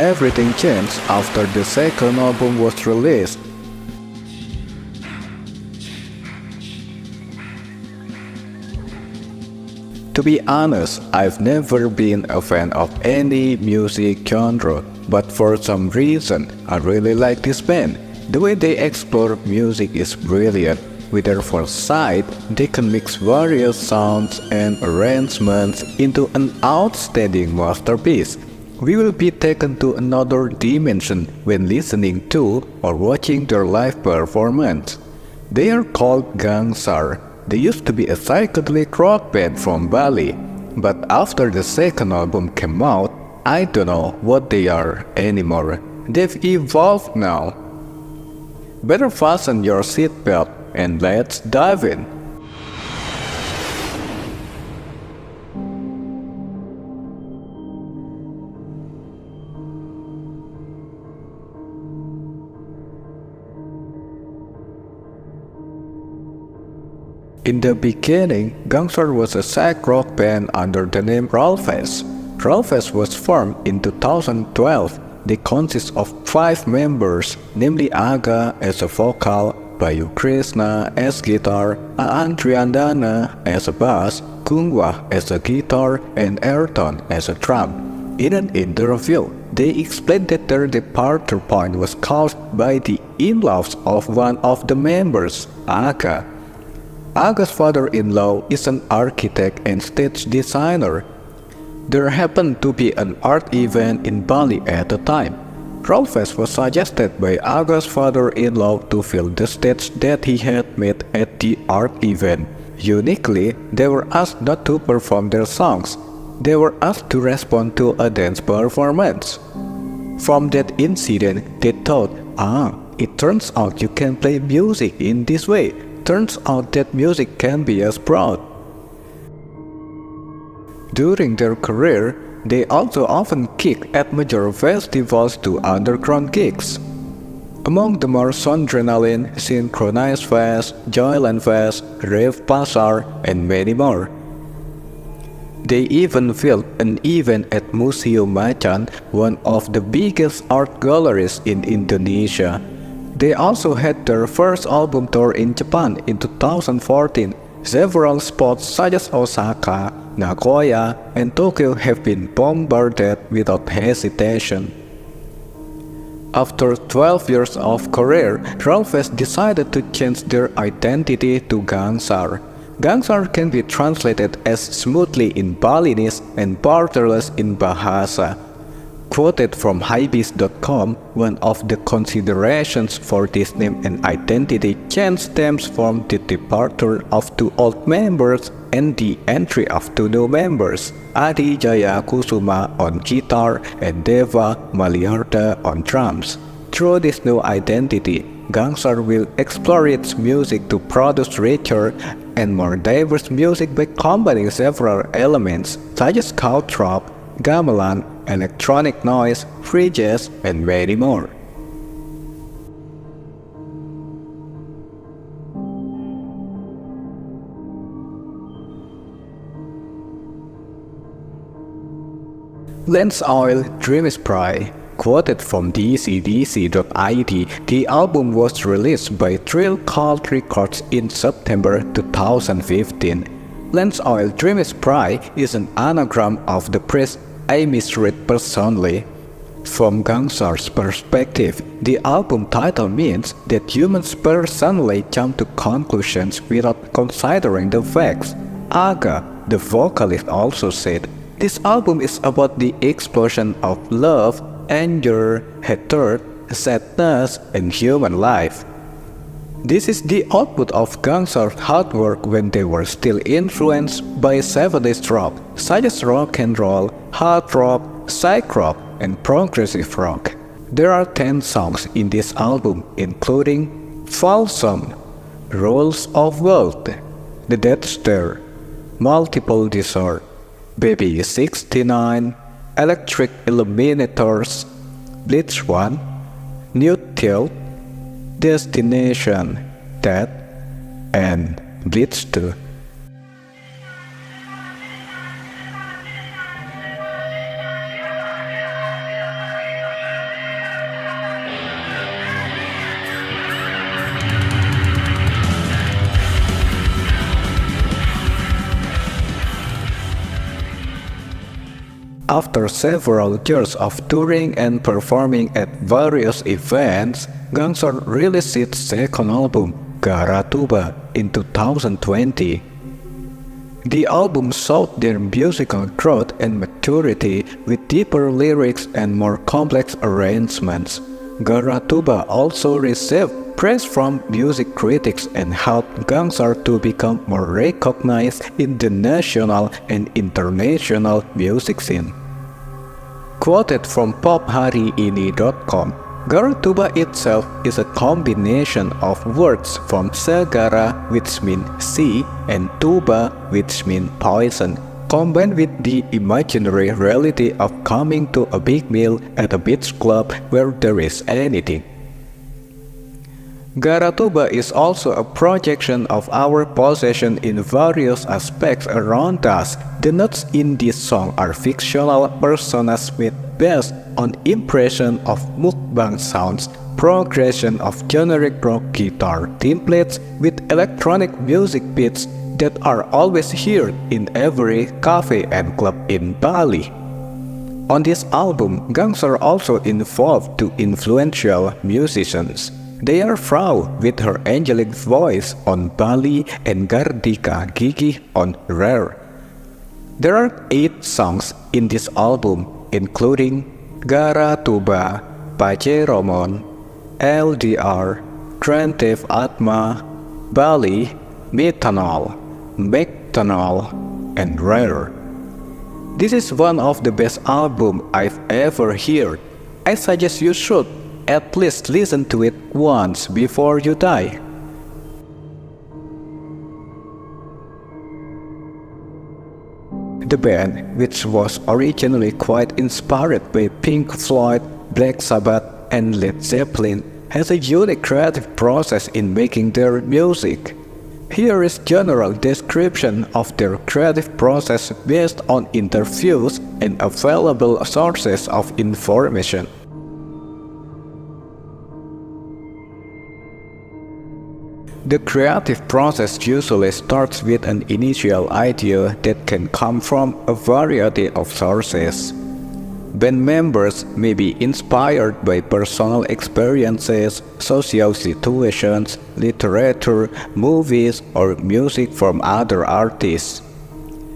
everything changed after the second album was released. To be honest, I've never been a fan of any music genre, but for some reason, I really like this band. The way they explore music is brilliant. With their foresight, they can mix various sounds and arrangements into an outstanding masterpiece. We will be taken to another dimension when listening to or watching their live performance. They are called Gangsar. They used to be a psychedelic rock band from Bali, but after the second album came out, I don't know what they are anymore. They've evolved now. Better fasten your seatbelt and let's dive in. In the beginning, Gangsar was a psych-rock band under the name Rollfast. Rollfast was formed in 2012. They consist of 5 members, namely Aga as a vocal, Bayu Krishna as guitar, Aan Triandana as a bass, Kungwa as a guitar, and Ayrton as a drum. In an interview, they explained that their departure point was caused by the in-laws of one of the members, Aga. Aga's father-in-law is an architect and stage designer. There happened to be an art event in Bali at the time. Rollfast was suggested by Aga's father-in-law to fill the stage that he had made at the art event. Uniquely, they were asked not to perform their songs. They were asked to respond to a dance performance. From that incident, they thought, it turns out you can play music in this way. Turns out that music can be as broad. During their career, they also often kicked at major festivals to underground gigs. Among them are Sondrenalin, Synchronized Fest, Joyland Fest, Rave Pasar, and many more. They even filmed an event at Museum Macan, one of the biggest art galleries in Indonesia. They also had their first album tour in Japan in 2014. Several spots such as Osaka, Nagoya, and Tokyo have been bombarded without hesitation. After 12 years of career, Rollfast decided to change their identity to Gangsar. Gangsar can be translated as smoothly in Balinese and borderless in Bahasa. Quoted from Hypebeast.com, one of the considerations for this name and identity change stems from the departure of 2 old members and the entry of 2 new members, Adi Jaya Kusuma on guitar and Deva Maliarda on drums. Through this new identity, Gangsar will explore its music to produce richer and more diverse music by combining several elements such as krautrock, gamelan, electronic noise, free jazz, and many more. Lens Oil Dream is Pride. Quoted from dcdc.it, the album was released by Thrill Cult Records in September 2015. Lens Oil Dream is Pride is an anagram of the phrase I misread personally. From Gangsar's perspective, the album title means that humans personally jump to conclusions without considering the facts. Aga, the vocalist, also said, "This album is about the explosion of love, anger, hatred, sadness, and human life." This is the output of Gangsar's hard work when they were still influenced by 70s rock, such as rock and roll, hard rock, psych-rock, and progressive rock. There are 10 songs in this album, including Falsum, Rules of World, The Death Stare, Multiple Desert, Baby 69, Electric Illuminators, Blitz 1, Neutral, Destination, Death, and Blitz 2. After several years of touring and performing at various events, Gangsar released its second album, Garatuba, in 2020. The album showed their musical growth and maturity with deeper lyrics and more complex arrangements. Garatuba also received praise from music critics and helped Gangsar to become more recognized in the national and international music scene. Quoted from popHariIni.com, Garatuba itself is a combination of words from Sagara, which means sea, and tuba, which means poison, combined with the imaginary reality of coming to a big meal at a beach club where there is anything. Garatuba is also a projection of our possession in various aspects around us. The notes in this song are fictional personas based on impression of mukbang sounds, progression of generic rock guitar templates with electronic music beats that are always heard in every cafe and club in Bali. On this album, Gangsar also involved two influential musicians. They are Frau with her angelic voice on Bali and Gardika Gigi on Rare. There are 8 songs in this album, including Garatuba, Paceromon, LDR, Trantive Atma, Bali, Methanol, Mectanol, and Rare. This is one of the best albums I've ever heard. I suggest you should at least listen to it once before you die. The band, which was originally quite inspired by Pink Floyd, Black Sabbath, and Led Zeppelin, has a unique creative process in making their music. Here is general description of their creative process based on interviews and available sources of information. The creative process usually starts with an initial idea that can come from a variety of sources. Band members may be inspired by personal experiences, social situations, literature, movies, or music from other artists.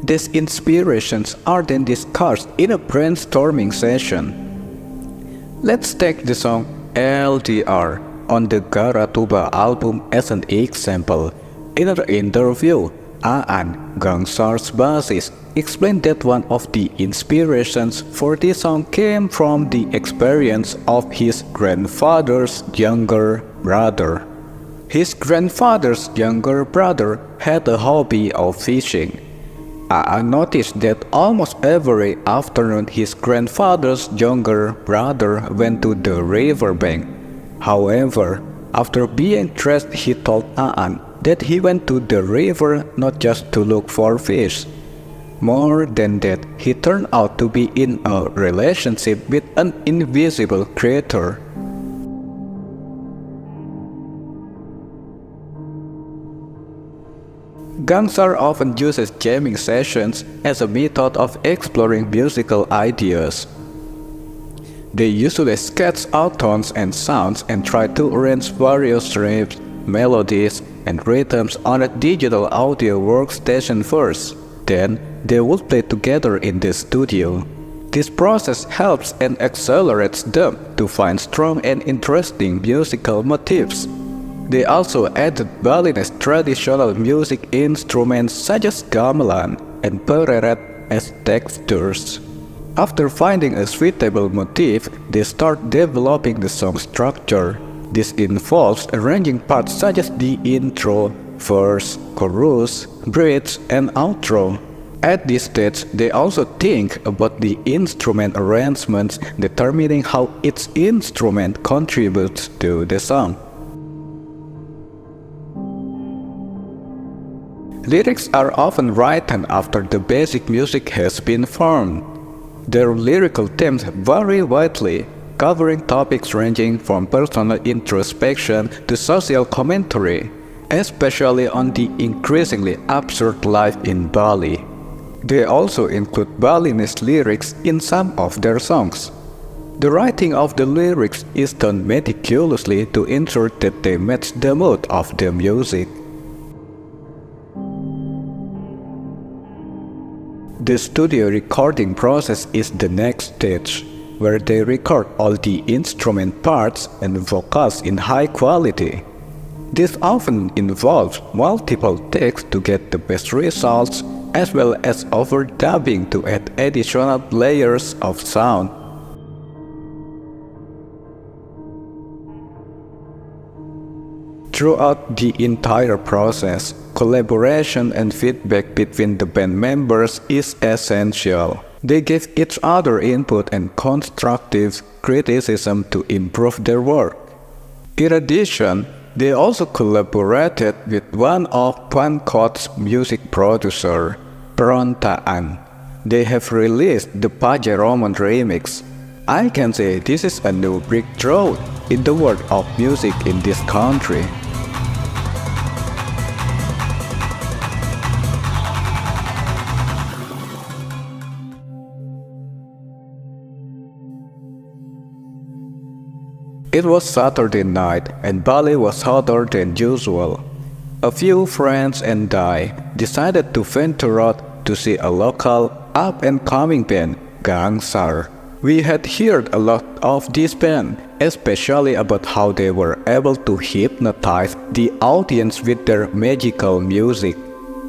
These inspirations are then discussed in a brainstorming session. Let's take the song LDR on the Garatuba album as an example. In an interview, Aan, Gangsar's bassist, explained that one of the inspirations for this song came from the experience of his grandfather's younger brother. His grandfather's younger brother had a hobby of fishing. Aan noticed that almost every afternoon his grandfather's younger brother went to the riverbank. However, after being dressed, he told Aan that he went to the river not just to look for fish. More than that, he turned out to be in a relationship with an invisible creator. Gangsar often uses jamming sessions as a method of exploring musical ideas. They usually sketch out tones and sounds and try to arrange various riffs, melodies, and rhythms on a digital audio workstation first. Then, they would play together in the studio. This process helps and accelerates them to find strong and interesting musical motifs. They also added Balinese traditional music instruments such as gamelan and pereret as textures. After finding a suitable motif, they start developing the song structure. This involves arranging parts such as the intro, verse, chorus, bridge, and outro. At this stage, they also think about the instrument arrangements, determining how each instrument contributes to the song. Lyrics are often written after the basic music has been formed. Their lyrical themes vary widely, covering topics ranging from personal introspection to social commentary, especially on the increasingly absurd life in Bali. They also include Balinese lyrics in some of their songs. The writing of the lyrics is done meticulously to ensure that they match the mood of the music. The studio recording process is the next stage, where they record all the instrument parts and vocals in high quality. This often involves multiple takes to get the best results, as well as overdubbing to add additional layers of sound. Throughout the entire process, collaboration and feedback between the band members is essential. They give each other input and constructive criticism to improve their work. In addition, they also collaborated with one of Pankot's music producer, Perontaan. They have released the Pajaroman remix. I can say this is a new breakthrough in the world of music in this country. It was Saturday night and Bali was hotter than usual. A few friends and I decided to venture out to see a local up-and-coming band, Gangsar. We had heard a lot of this band, especially about how they were able to hypnotize the audience with their magical music.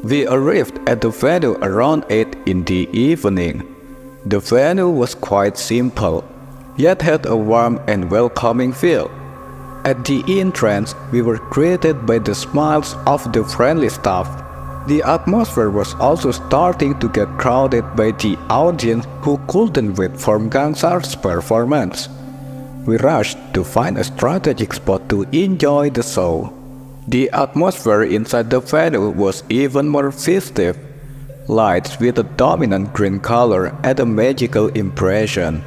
We arrived at the venue around 8 in the evening. The venue was quite simple, yet had a warm and welcoming feel. At the entrance, we were greeted by the smiles of the friendly staff. The atmosphere was also starting to get crowded by the audience who couldn't wait for Gangsar's performance. We rushed to find a strategic spot to enjoy the show. The atmosphere inside the venue was even more festive. Lights with a dominant green color add a magical impression.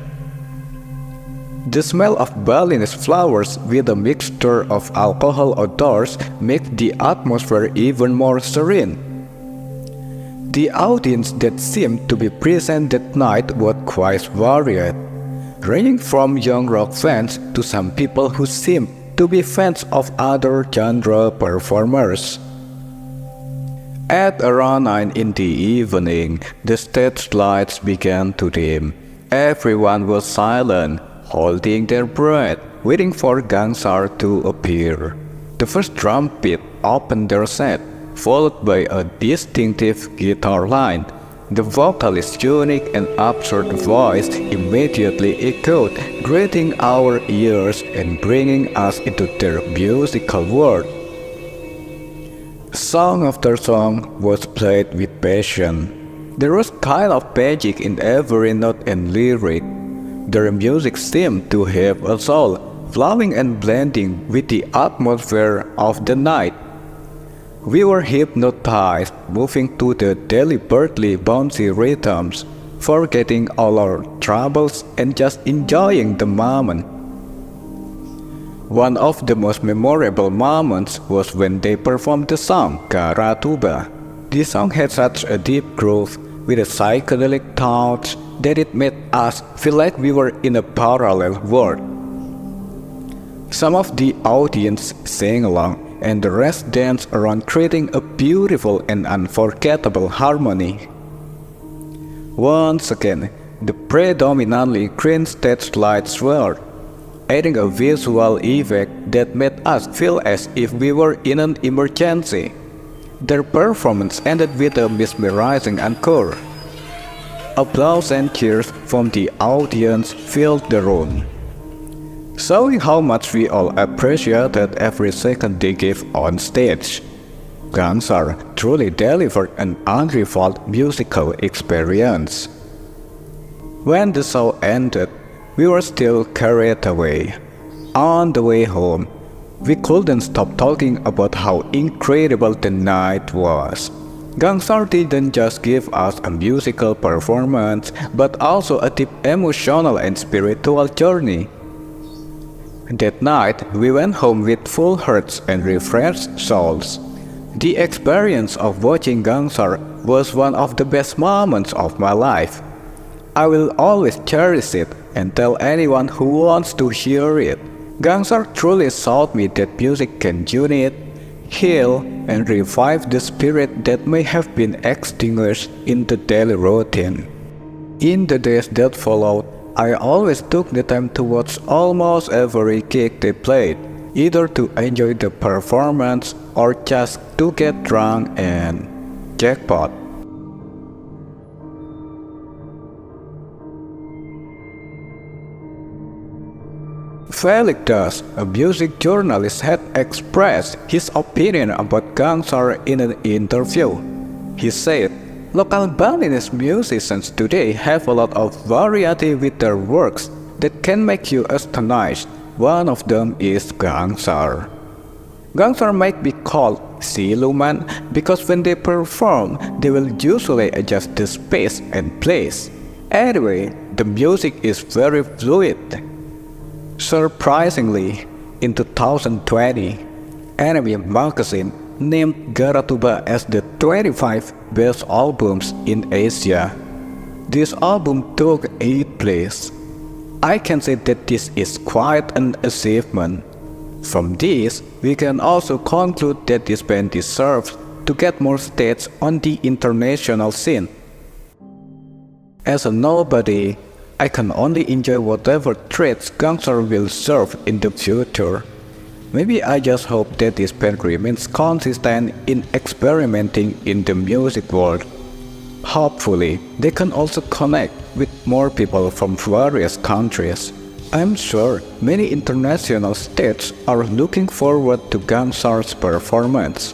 The smell of Balinese flowers with a mixture of alcohol odors made the atmosphere even more serene. The audience that seemed to be present that night was quite varied, ranging from young rock fans to some people who seemed to be fans of other genre performers. At around 9 in the evening, the stage lights began to dim. Everyone was silent, holding their breath, waiting for Gangsar to appear. The first drum beat opened their set, followed by a distinctive guitar line. The vocalist's unique and absurd voice immediately echoed, greeting our ears and bringing us into their musical world. Song after song was played with passion. There was kind of magic in every note and lyric. Their music seemed to have a soul, flowing and blending with the atmosphere of the night. We were hypnotized, moving to the deliberately bouncy rhythms, forgetting all our troubles and just enjoying the moment. One of the most memorable moments was when they performed the song Karatuba. This song had such a deep groove with a psychedelic touch that it made us feel like we were in a parallel world. Some of the audience sang along and the rest danced around, creating a beautiful and unforgettable harmony. Once again, the predominantly green stage lights swirled, adding a visual effect that made us feel as if we were in an emergency. Their performance ended with a mesmerizing encore. Applause and cheers from the audience filled the room, showing how much we all appreciated every second they gave on stage. Gangsar truly delivered an unrivaled musical experience. When the show ended, we were still carried away. On the way home, we couldn't stop talking about how incredible the night was. Gangsar didn't just give us a musical performance, but also a deep emotional and spiritual journey. That night, we went home with full hearts and refreshed souls. The experience of watching Gangsar was one of the best moments of my life. I will always cherish it and tell anyone who wants to hear it. Gangsar truly taught me that music can unite, heal, and revive the spirit that may have been extinguished in the daily routine. In the days that followed, I always took the time to watch almost every gig they played, either to enjoy the performance or just to get drunk and jackpot. Felix Das, a music journalist, had expressed his opinion about Gangsar in an interview. He said, "Local Balinese musicians today have a lot of variety with their works that can make you astonished. One of them is Gangsar." Gangsar might be called siluman because when they perform, they will usually adjust the space and place. Anyway, the music is very fluid. Surprisingly, in 2020, Anime magazine named Garatuba as the 25 best albums in Asia. This album took 8th place. I can say that this is quite an achievement. From this, we can also conclude that this band deserves to get more stage on the international scene. As a nobody, I can only enjoy whatever traits Gangsar will serve in the future. Maybe I just hope that this band remains consistent in experimenting in the music world. Hopefully, they can also connect with more people from various countries. I'm sure many international states are looking forward to Gangsar's performance.